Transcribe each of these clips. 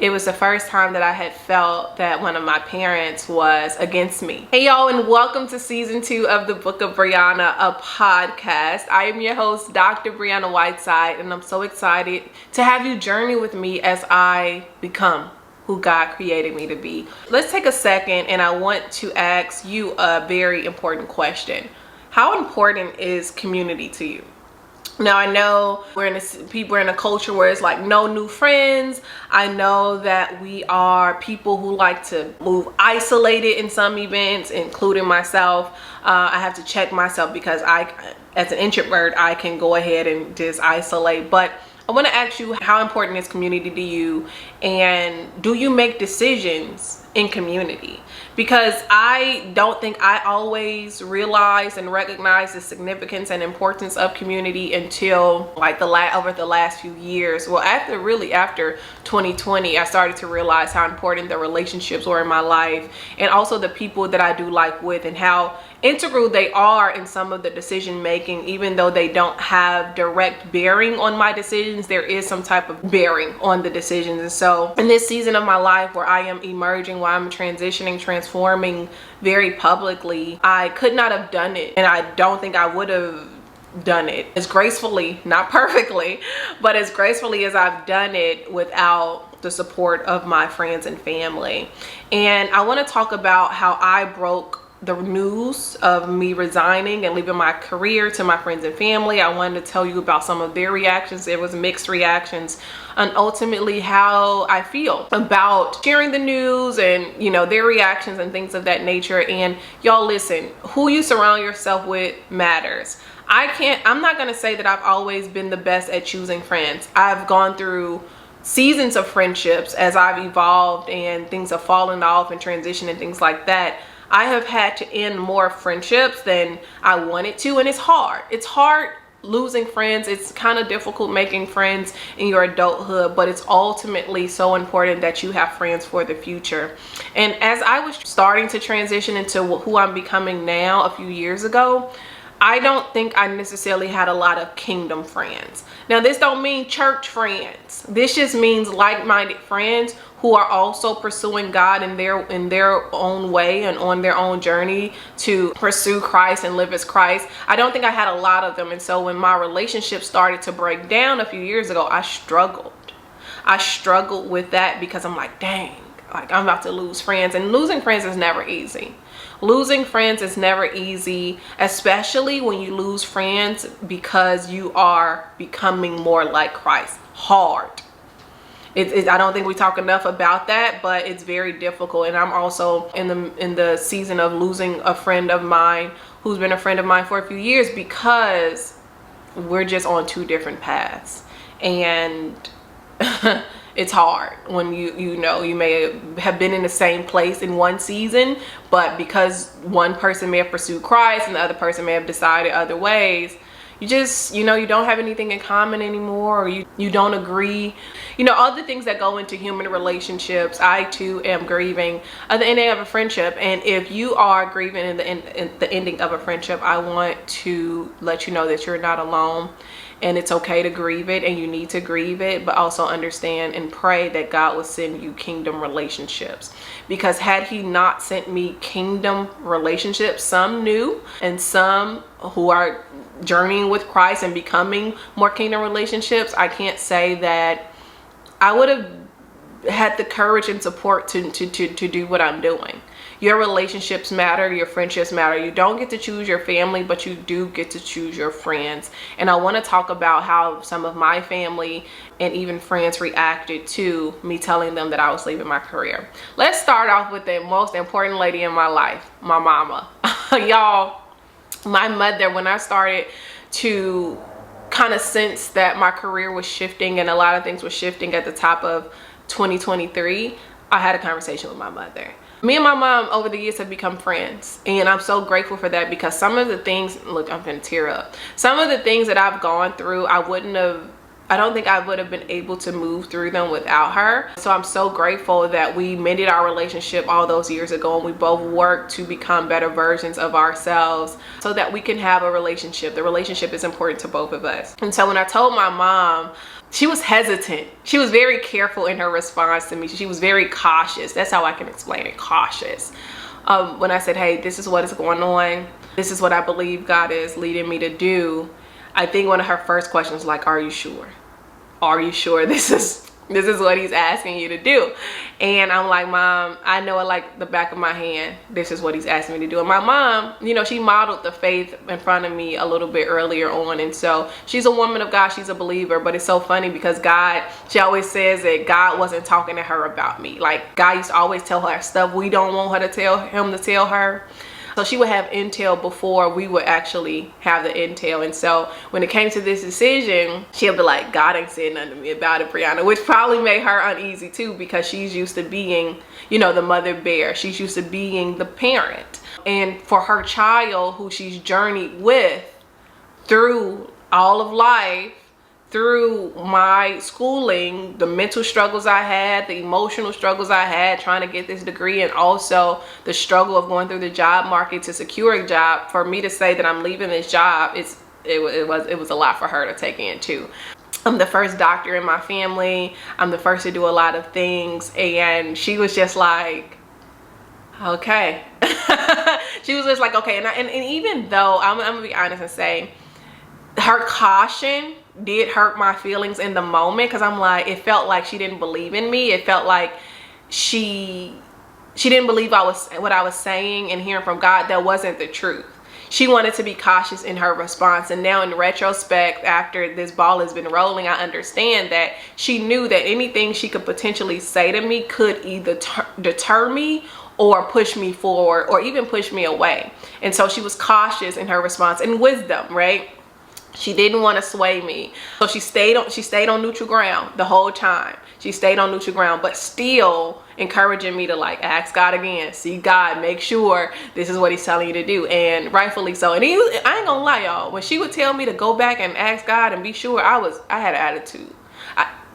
it was the first time that I had felt that one of my parents was against me. Hey y'all, and welcome to season 2 of the Book of Brianna, a podcast. I am your host, Dr. Brianna Whiteside, and I'm so excited to have you journey with me as I become who God created me to be. Let's take a second and I want to ask you a very important question. How important is community to you? Now, I know we're in a culture where it's like no new friends. I know that we are people who like to move isolated in some events, including myself. I have to check myself because as an introvert, I can go ahead and just isolate. But I want to ask you, how important is community to you, and do you make decisions in community? Because I don't think I always realize and recognize the significance and importance of community until like over the last few years. Well, after 2020, I started to realize how important the relationships were in my life, and also the people that I do life with, and how integral they are in some of the decision making. Even though they don't have direct bearing on my decisions, there is some type of bearing on the decisions. And so in this season of my life where I am emerging, where I'm transitioning, transforming very publicly, I could not have done it, and I don't think I would have done it as gracefully, not perfectly, but as gracefully as I've done it without the support of my friends and family. And I want to talk about how I broke the news of me resigning and leaving my career to my friends and family. I wanted to tell you about some of their reactions. It was mixed reactions, and ultimately how I feel about sharing the news and, you know, their reactions and things of that nature. And y'all, listen, who you surround yourself with matters. I'm not gonna say that I've always been the best at choosing friends. I've gone through seasons of friendships as I've evolved and things have fallen off and transitioned and things like that. I have had to end more friendships than I wanted to, and it's hard. It's hard losing friends. It's kind of difficult making friends in your adulthood, but it's ultimately so important that you have friends for the future. And as I was starting to transition into who I'm becoming now a few years ago, I don't think I necessarily had a lot of kingdom friends. Now, this don't mean church friends. This just means like-minded friends who are also pursuing God in their own way and on their own journey to pursue Christ and live as Christ. I don't think I had a lot of them. And so when my relationship started to break down a few years ago, I struggled. I struggled with that because I'm like, dang, like I'm about to lose friends. And losing friends is never easy. Losing friends is never easy, especially when you lose friends because you are becoming more like Christ. Hard. I don't think we talk enough about that, but it's very difficult. And I'm also in the season of losing a friend of mine who's been a friend of mine for a few years, because we're just on two different paths. And it's hard when you may have been in the same place in one season, but because one person may have pursued Christ and the other person may have decided other ways, you just, you don't have anything in common anymore, or you don't agree. All the things that go into human relationships. I too am grieving at the ending of a friendship. And if you are grieving in the ending of a friendship, I want to let you know that you're not alone. And it's okay to grieve it, and you need to grieve it, but also understand and pray that God will send you kingdom relationships. Because had he not sent me kingdom relationships, some new and some who are journeying with Christ and becoming more kingdom relationships, I can't say that I would have had the courage and support to do what I'm doing. Your relationships matter, your friendships matter. You don't get to choose your family, but you do get to choose your friends. And I want to talk about how some of my family and even friends reacted to me telling them that I was leaving my career. Let's start off with the most important lady in my life, my mama. Y'all, my mother, when I started to kind of sense that my career was shifting and a lot of things were shifting at the top of 2023, I had a conversation with my mother. Me and my mom over the years have become friends, and I'm so grateful for that, because some of the things, look, I'm gonna tear up. Some of the things that I've gone through, I don't think I would have been able to move through them without her. So I'm so grateful that we mended our relationship all those years ago, and we both worked to become better versions of ourselves so that we can have a relationship. The relationship is important to both of us. And so when I told my mom she was hesitant. She was very careful in her response to me. She was very cautious. That's how I can explain it, cautious. When I said, hey, this is what is going on. This is what I believe God is leading me to do. I think one of her first questions was like, are you sure? Are you sure this is what he's asking you to do? And I'm like, Mom, I know it like the back of my hand. This is what he's asking me to do. And my mom, you know, she modeled the faith in front of me a little bit earlier on. And so she's a woman of God. She's a believer. But it's so funny because God, she always says that God wasn't talking to her about me. Like, God used to always tell her stuff we don't want her to tell him to tell her. So she would have intel before we would actually have the intel. And so when it came to this decision, she'll be like, God ain't said nothing to me about it, Brianna, which probably made her uneasy too, because she's used to being, you know, the mother bear. She's used to being the parent. And for her child who she's journeyed with through all of life, through my schooling, the mental struggles I had, the emotional struggles I had trying to get this degree, and also the struggle of going through the job market to secure a job, for me to say that I'm leaving this job, it was a lot for her to take in too. I'm the first doctor in my family. I'm the first to do a lot of things. And she was just like, okay. She was just like, okay. And even though, I'm gonna be honest and say, her caution did hurt my feelings in the moment, because I'm like, it felt like she didn't believe in me. It felt like she didn't believe what I was saying and hearing from God. That wasn't the truth. She wanted to be cautious in her response. And now in retrospect, after this ball has been rolling, I understand that she knew that anything she could potentially say to me could either deter me or push me forward or even push me away. And so she was cautious in her response, and wisdom, right? She didn't want to sway me. So she stayed on neutral ground the whole time. She stayed on neutral ground, but still encouraging me to like ask God again, see God, make sure this is what he's telling you to do. And rightfully so. And I ain't gonna lie, y'all, when she would tell me to go back and ask God and be sure, I had an attitude.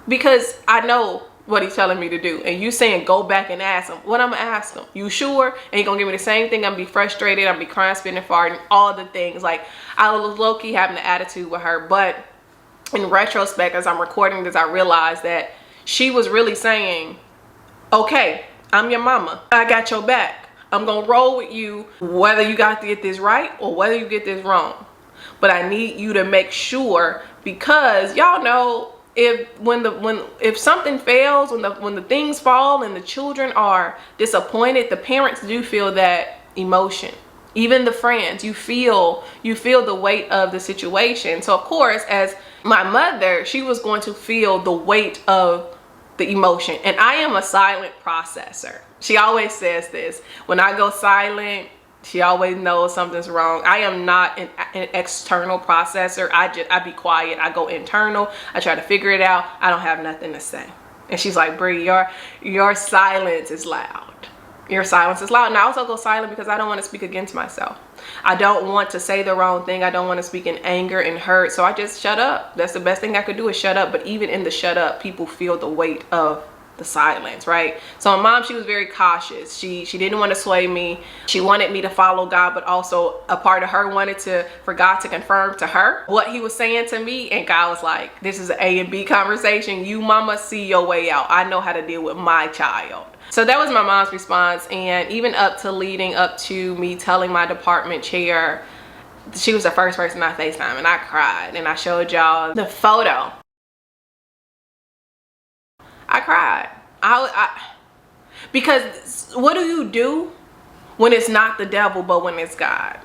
Because I know what he's telling me to do, and you saying go back and ask him, what I'm gonna ask him? You sure? And he gonna give me the same thing? I'm gonna be frustrated, I'm gonna be crying, spitting, farting, all the things. Like, I was low-key having an attitude with her. But in retrospect, as I'm recording this, I realized that she was really saying, okay, I'm your mama, I got your back, I'm gonna roll with you whether you got to get this right or whether you get this wrong. But I need you to make sure, because y'all know, if something fails, when the things fall and the children are disappointed, the parents do feel that emotion. Even the friends, you feel the weight of the situation. So of course, as my mother, she was going to feel the weight of the emotion. And I am a silent processor. She always says this. When I go silent, she always knows something's wrong. I am not an external processor. I be quiet. I go internal. I try to figure it out. I don't have nothing to say. And she's like, Bree, your silence is loud. Your silence is loud. And I also go silent because I don't want to speak against myself. I don't want to say the wrong thing. I don't want to speak in anger and hurt. So I just shut up. That's the best thing I could do, is shut up. But even in the shut up, people feel the weight of the silence, right? So my mom, she was very cautious. She didn't want to sway me. She wanted me to follow God, but also a part of her wanted for God to confirm to her what he was saying to me. And God was like, this is an A and B conversation. You mama, see your way out. I know how to deal with my child. So that was my mom's response. And even leading up to me telling my department chair, she was the first person I FaceTimed, and I cried, and I showed y'all the photo. I cried. Because what do you do when it's not the devil, but when it's God?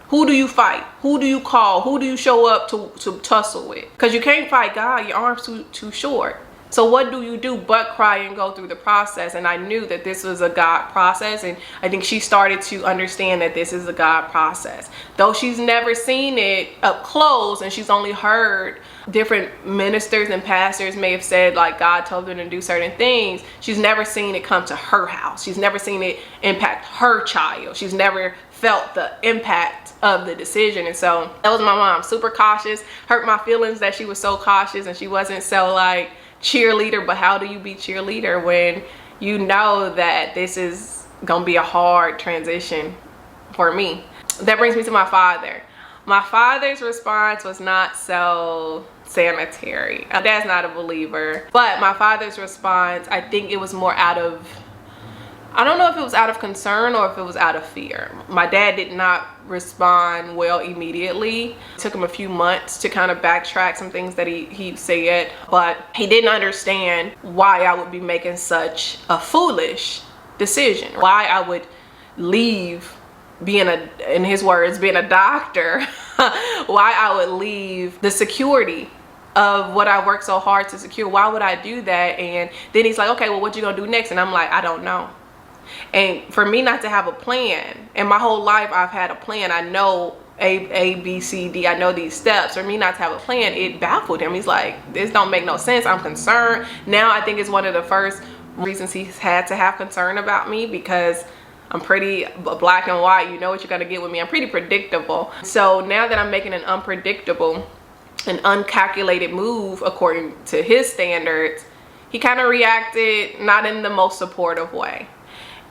Who do you fight? Who do you call? Who do you show up to tussle with? Because you can't fight God. Your arm's too short. So what do you do but cry and go through the process? And I knew that this was a God process. And I think she started to understand that this is a God process. Though she's never seen it up close, and she's only heard different ministers and pastors may have said like God told them to do certain things, she's never seen it come to her house. She's never seen it impact her child. She's never felt the impact of the decision. And so that was my mom. Super cautious. Hurt my feelings that she was so cautious and she wasn't so like cheerleader. But how do you be cheerleader when you know that this is gonna be a hard transition for me? That brings me to my father. My father's response was not so sanitary. My dad's not a believer, but my father's response, I think it was more out of, I don't know if it was out of concern or if it was out of fear. My dad did not respond well immediately. It took him a few months to kind of backtrack some things that he said, but he didn't understand why I would be making such a foolish decision, why I would leave being in his words, being a doctor, why I would leave the security of what I worked so hard to secure. Why would I do that? And then he's like, okay, well, what you gonna do next? And I'm like, I don't know. And for me not to have a plan, and my whole life I've had a plan, I know A, B, C, D, I know these steps. For me not to have a plan, it baffled him. He's like, this don't make no sense. I'm concerned. Now I think it's one of the first reasons he's had to have concern about me, because I'm pretty black and white. You know what you're gonna get with me. I'm pretty predictable. So now that I'm making an unpredictable and uncalculated move according to his standards, he kind of reacted not in the most supportive way.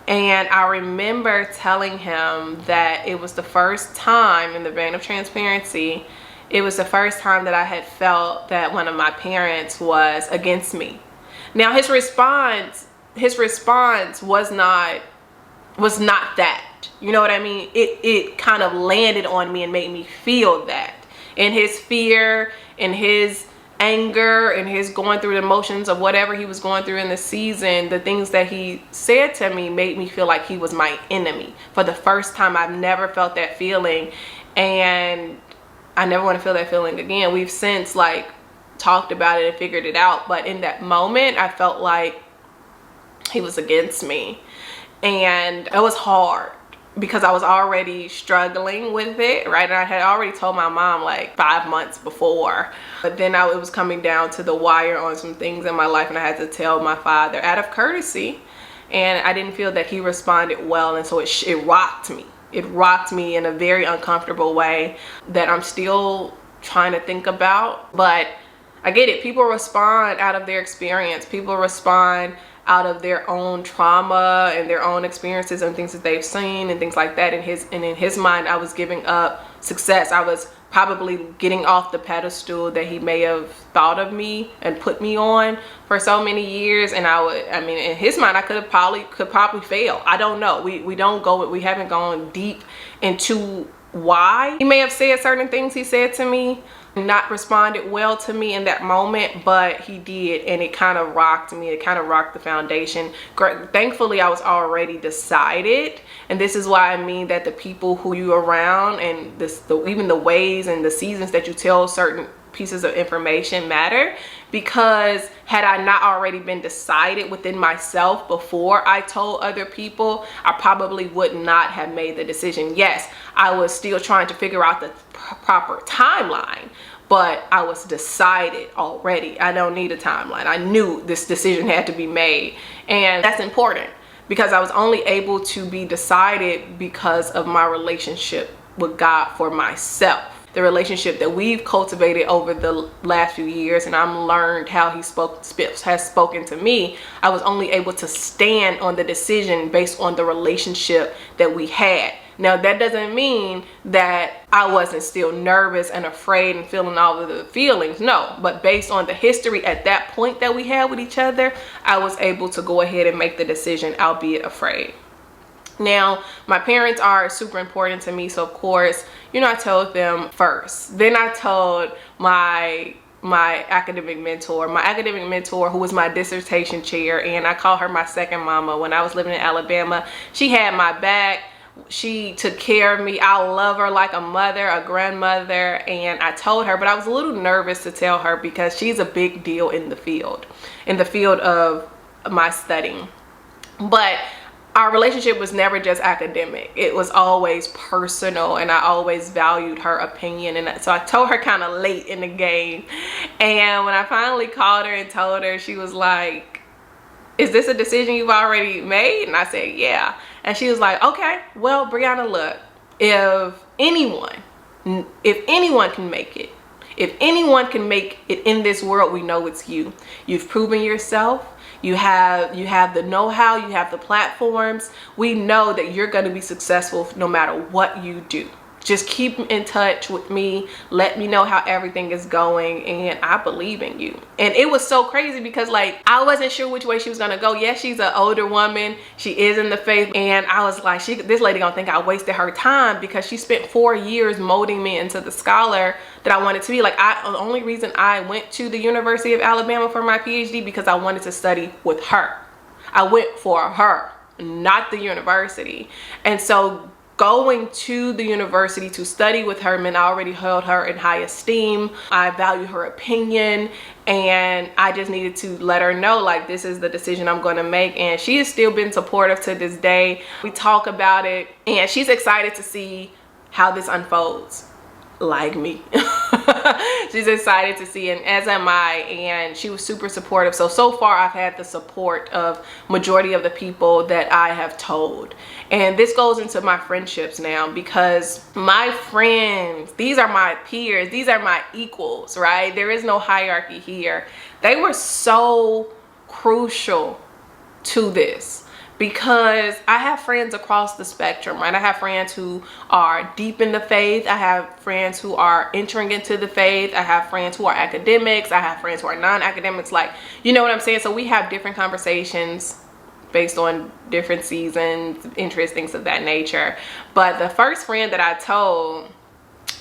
And I remember telling him that it was the first time, in the vein of transparency, it was the first time that I had felt that one of my parents was against me. Now his response was not that, you know what I mean? It kind of landed on me and made me feel that. And his fear and his anger and his going through the emotions of whatever he was going through in the season, the things that he said to me made me feel like he was my enemy. For the first time, I've never felt that feeling, and I never want to feel that feeling again. We've since like talked about it and figured it out, but in that moment I felt like he was against me, and it was hard because I was already struggling with it, right? And I had already told my mom like 5 months before, but then it was coming down to the wire on some things in my life, and I had to tell my father out of courtesy, and I didn't feel that he responded well, and so it rocked me. It rocked me in a very uncomfortable way that I'm still trying to think about. But I get it. People respond out of their experience. People respond out of their own trauma and their own experiences and things that they've seen and things like that. And in his mind, I was giving up success. I was probably getting off the pedestal that he may have thought of me and put me on for so many years. And I mean, in his mind, I could probably fail. I don't know. We haven't gone deep into why he may have said certain things he said to me, not responded well to me in that moment, but he did, and it kind of rocked me. It kind of rocked the foundation. Thankfully, I was already decided, and this is why I mean that the people who you around and even the ways and the seasons that you tell certain pieces of information matter, because had I not already been decided within myself before I told other people, I probably would not have made the decision. Yes, I was still trying to figure out the proper timeline, but I was decided already. I don't need a timeline. I knew this decision had to be made, and that's important because I was only able to be decided because of my relationship with God for myself. The relationship that we've cultivated over the last few years, and I've learned how he has spoken to me. I was only able to stand on the decision based on the relationship that we had. Now, that doesn't mean that I wasn't still nervous and afraid and feeling all of the feelings. No, but based on the history at that point that we had with each other, I was able to go ahead and make the decision, albeit afraid. Now, my parents are super important to me, so of course, you know, I told them first. Then I told my academic mentor who was my dissertation chair, and I call her my second mama. When I was living in Alabama, she had my back. She took care of me. I love her like a mother, a grandmother, and I told her, but I was a little nervous to tell her because she's a big deal in the field of my studying. But our relationship was never just academic. It was always personal, and I always valued her opinion. And so I told her kind of late in the game. And when I finally called her and told her, she was like, is this a decision you've already made? And I said, yeah. And she was like, okay, well, Brianna, look, if anyone can make it, if anyone can make it in this world, we know it's you. You've proven yourself. You have the know-how, you have the platforms. We know that you're going to be successful no matter what you do. just keep in touch with me, let me know how everything is going, and I believe in you. And it was so crazy because like I wasn't sure which way she was gonna go. Yes, she's an older woman, she is in the faith, and I was like, this lady gonna think I wasted her time because she spent 4 years molding me into the scholar that I wanted to be. Like the only reason I went to the University of Alabama for my PhD because I wanted to study with her. I went for her, not the university. And so going to the university to study with her meant I already held her in high esteem. I value her opinion, and I just needed to let her know like this is the decision I'm going to make. And she has still been supportive to this day. We talk about it, and she's excited to see how this unfolds, like me. She's excited to see, and as am I, and she was super supportive. So far I've had the support of majority of the people that I have told. And this goes into my friendships now, because my friends, these are my peers, these are my equals, right? There is no hierarchy here. They were so crucial to this, because I have friends across the spectrum, right? I have friends who are deep in the faith. I have friends who are entering into the faith. I have friends who are academics. I have friends who are non-academics. Like, you know what I'm saying? So we have different conversations based on different seasons, interests, things of that nature. But the first friend that I told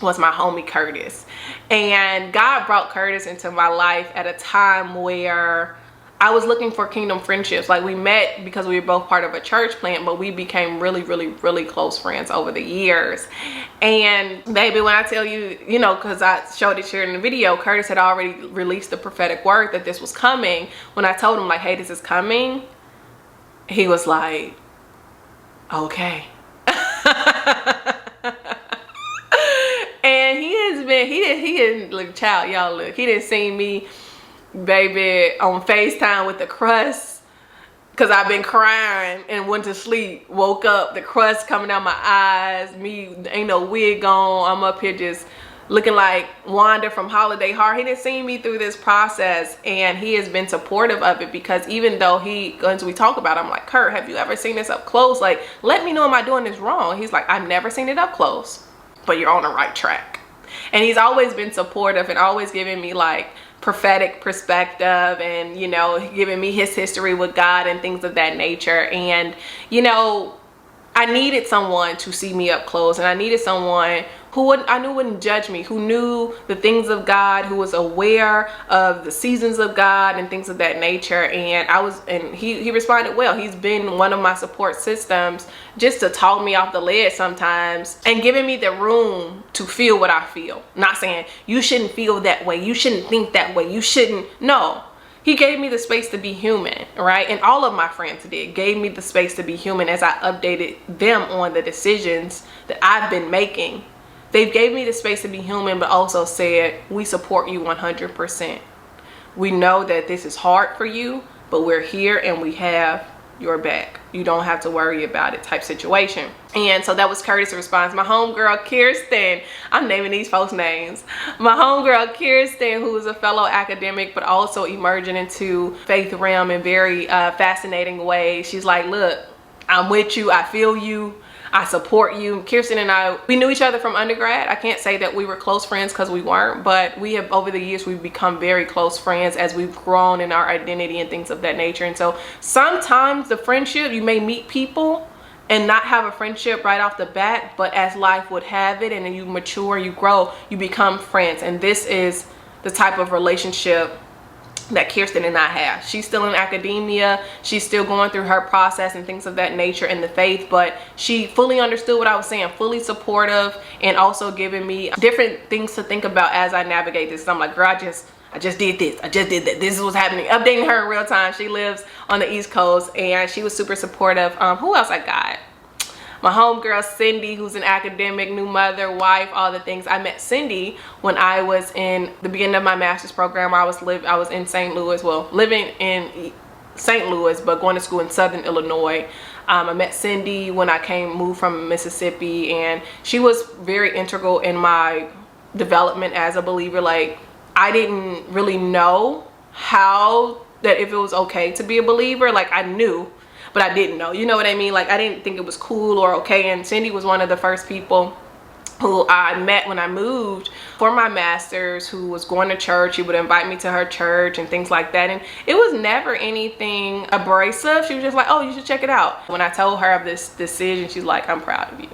was my homie Curtis. And God brought Curtis into my life at a time where I was looking for kingdom friendships. Like, we met because we were both part of a church plant, but we became really, really, really close friends over the years. And baby, when I tell you, you know, because I showed it here in the video, Curtis had already released the prophetic word that this was coming. When I told him like, hey, this is coming, he was like, okay. And he has been, he didn't look, child, y'all look, he didn't see me, baby, on FaceTime with the crust, because I've been crying and went to sleep, woke up, the crust coming out my eyes, me ain't no wig on, I'm up here just looking like Wanda from Holiday Heart. He didn't see me through this process, and he has been supportive of it, because even though as we talk about it, I'm like, Kurt, have you ever seen this up close? Like, let me know, am I doing this wrong? He's like, I've never seen it up close, but you're on the right track. And he's always been supportive and always giving me like prophetic perspective, and, you know, giving me his history with God and things of that nature. And, you know, I needed someone to see me up close, and I needed someone who I knew wouldn't judge me, who knew the things of God, who was aware of the seasons of God and things of that nature. And he responded well. He's been one of my support systems, just to talk me off the ledge sometimes, and giving me the room to feel what I feel. Not saying you shouldn't feel that way, you shouldn't think that way, you shouldn't. No. He gave me the space to be human, right? And all of my friends gave me the space to be human as I updated them on the decisions that I've been making. They gave me the space to be human, but also said, we support you 100%. We know that this is hard for you, but we're here and we have your back. You don't have to worry about it, type situation. And so that was Curtis' response. My homegirl Kirsten, I'm naming these folks names. My homegirl Kirsten, who is a fellow academic, but also emerging into faith realm in very fascinating ways. She's like, look, I'm with you. I feel you. I support you. Kirsten and I, we knew each other from undergrad. I can't say that we were close friends because we weren't, but we have, over the years, we've become very close friends as we've grown in our identity and things of that nature. And so sometimes the friendship, you may meet people and not have a friendship right off the bat, but as life would have it, and then you mature, you grow, you become friends. And this is the type of relationship that Kirsten and I have. She's still in academia, she's still going through her process and things of that nature in the faith, but she fully understood what I was saying, fully supportive, and also giving me different things to think about as I navigate this. So I'm like, girl, I just did this, I just did that, this is what's happening, updating her in real time. She lives on the East Coast, and she was super supportive. Who else I got? My homegirl Cindy, who's an academic, new mother, wife, all the things. I met Cindy when I was in the beginning of my master's program. I was in St. Louis, well, living in St. Louis, but going to school in Southern Illinois. I met Cindy when I moved from Mississippi, and she was very integral in my development as a believer. Like, I didn't really know that if it was okay to be a believer. Like, I knew, but I didn't know, you know what I mean? Like, I didn't think it was cool or okay. And Cindy was one of the first people who I met when I moved for my master's, who was going to church. She would invite me to her church and things like that. And it was never anything abrasive. She was just like, oh, you should check it out. When I told her of this decision, she's like, I'm proud of you.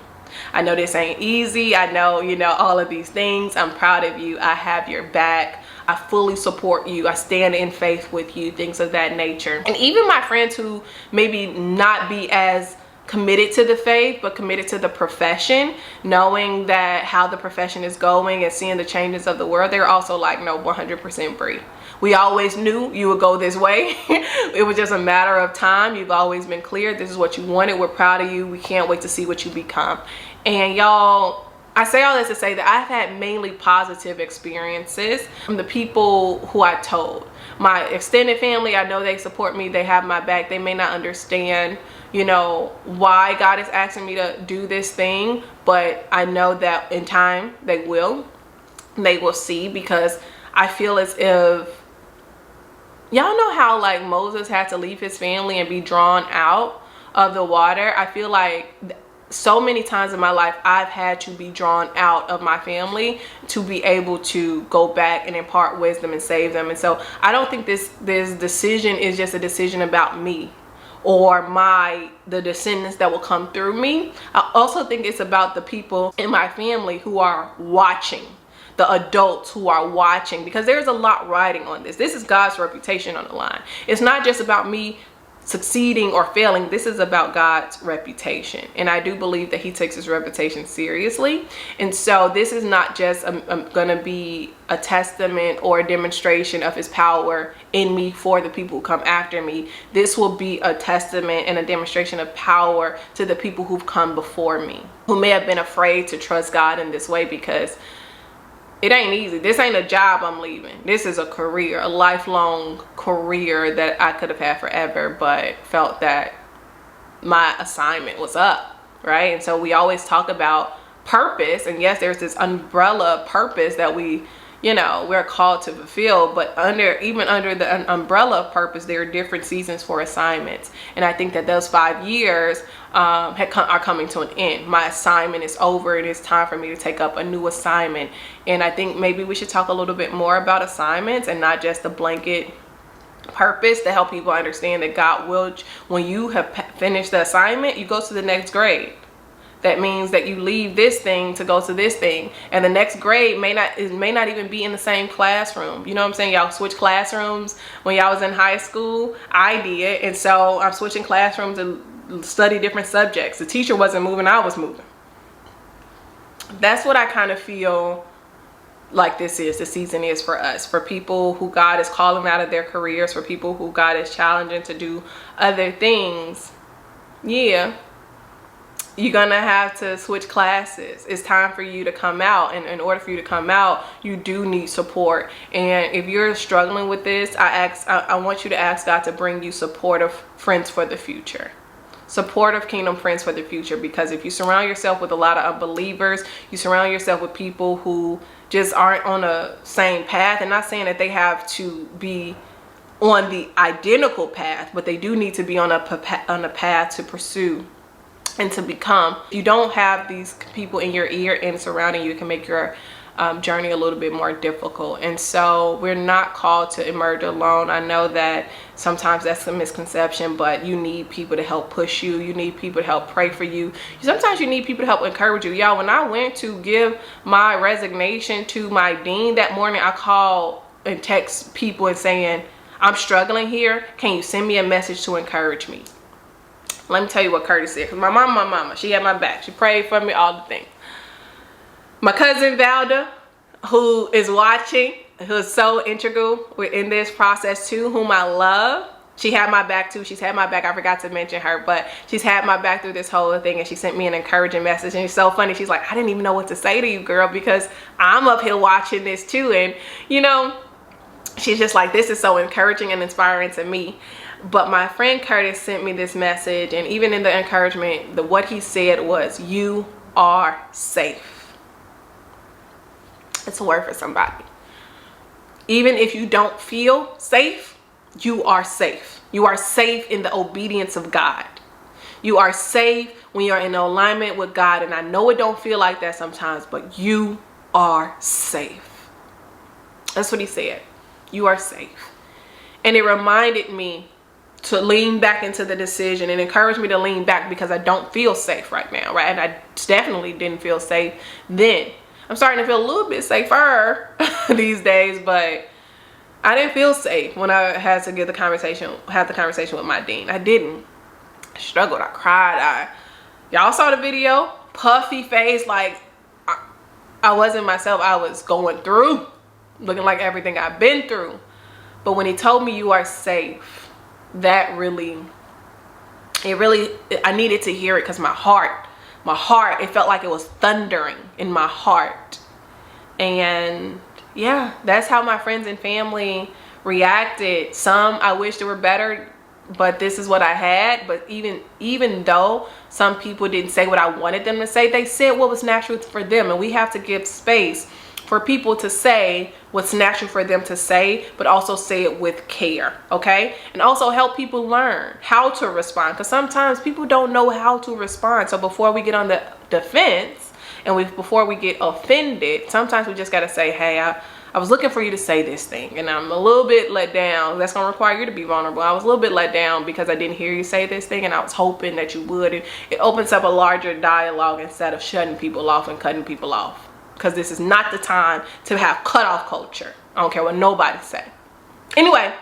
I know this ain't easy. I know, all of these things. I'm proud of you. I have your back. I fully support you. I stand in faith with you, things of that nature. And even my friends who maybe not be as committed to the faith but committed to the profession, knowing that how the profession is going and seeing the changes of the world, they're also like, no, 100% Bree. We always knew you would go this way. It was just a matter of time. You've always been clear. This is what you wanted. We're proud of you. We can't wait to see what you become. And y'all, I say all this to say that I've had mainly positive experiences from the people who I told. My extended family, I know they support me. They have my back. They may not understand why God is asking me to do this thing, but I know that in time they will see, because I feel as if, y'all know how like Moses had to leave his family and be drawn out of the water. I feel like so many times in my life I've had to be drawn out of my family to be able to go back and impart wisdom and save them. And so I don't think this decision is just a decision about me or the descendants that will come through me. I also think it's about the people in my family who are watching, the adults who are watching, because there's a lot riding on this. This is God's reputation on the line. It's not just about me succeeding or failing. This is about God's reputation, and I do believe that he takes his reputation seriously. And so this is not just gonna be a testament or a demonstration of his power in me for the people who come after me. This will be a testament and a demonstration of power to the people who've come before me, who may have been afraid to trust God in this way, because it ain't easy. This ain't a job I'm leaving. This is a career, a lifelong career that I could have had forever, but felt that my assignment was up, right? And so we always talk about purpose, and yes, there's this umbrella purpose that we're called to fulfill, but even under the umbrella of purpose, there are different seasons for assignments. And I think that those 5 years are coming to an end. My assignment is over. It is time for me to take up a new assignment. And I think maybe we should talk a little bit more about assignments and not just the blanket purpose, to help people understand that God will, when you have finished the assignment, you go to the next grade. That means that you leave this thing to go to this thing, and the next grade may not even be in the same classroom. You know what I'm saying? Y'all switch classrooms when y'all was in high school. I did, and so I'm switching classrooms to study different subjects. The teacher wasn't moving, I was moving. That's what I kind of feel like the season is for us, for people who God is calling out of their careers, for people who God is challenging to do other things. Yeah, you're gonna have to switch classes. It's time for you to come out, and in order for you to come out, you do need support. And if you're struggling with this, I want you to ask God to bring you supportive friends for the future, supportive kingdom friends for the future. Because if you surround yourself with a lot of unbelievers, you surround yourself with people who just aren't on the same path, and not saying that they have to be on the identical path, but they do need to be on a path to pursue and to become. You don't have these people in your ear and surrounding you, can make your journey a little bit more difficult. And so we're not called to emerge alone. I know that sometimes that's a misconception, but you need people to help push you. You need people to help pray for you. Sometimes you need people to help encourage you. Y'all, when I went to give my resignation to my dean that morning, I called and text people and saying, I'm struggling here. Can you send me a message to encourage me? Let me tell you what Curtis said, because my mama, she had my back. She prayed for me, all the things. My cousin Valda, who is watching, who is so integral in this process too, whom I love, she had my back too. She's had my back. I forgot to mention her, but she's had my back through this whole thing, and she sent me an encouraging message. And it's so funny. She's like, I didn't even know what to say to you, girl, because I'm up here watching this too. And she's just like, this is so encouraging and inspiring to me. But my friend Curtis sent me this message, and even in the encouragement, what he said was, you are safe. It's a word for somebody. Even if you don't feel safe, you are safe. You are safe in the obedience of God. You are safe when you're in alignment with God. And I know it don't feel like that sometimes, but you are safe. That's what he said. You are safe. And it reminded me to lean back into the decision and encouraged me to lean back because I don't feel safe right now, right? And I definitely didn't feel safe then. I'm starting to feel a little bit safer these days, but I didn't feel safe when I had to have the conversation with my dean. I didn't. I struggled. I cried. Y'all saw the video. Puffy face, like I wasn't myself. I was going through, looking like everything I've been through. But when he told me you are safe, that I needed to hear it because my heart, it felt like it was thundering in my heart. And yeah, that's how my friends and family reacted. Some I wish they were better, but this is what I had. But even though some people didn't say what I wanted them to say, they said what was natural for them. And we have to give space for people to say what's natural for them to say, but also say it with care, okay? And also help people learn how to respond, because sometimes people don't know how to respond. So before we get on the defense and before we get offended, sometimes we just got to say, hey, I was looking for you to say this thing, and I'm a little bit let down. That's going to require you to be vulnerable. I was a little bit let down because I didn't hear you say this thing, and I was hoping that you would. And it opens up a larger dialogue instead of shutting people off and cutting people off. Because this is not the time to have cutoff culture. I don't care what nobody say. Anyway,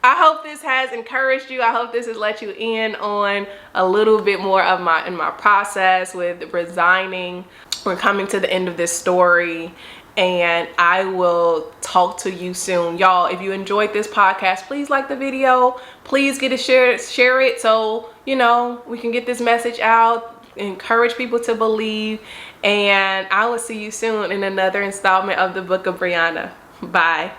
I hope this has encouraged you. I hope this has let you in on a little bit more of my process with resigning. We're coming to the end of this story, and I will talk to you soon. Y'all, if you enjoyed this podcast, please like the video. Please share it so, you know, we can get this message out, encourage people to believe. And I will see you soon in another installment of the Book of Brianna. Bye.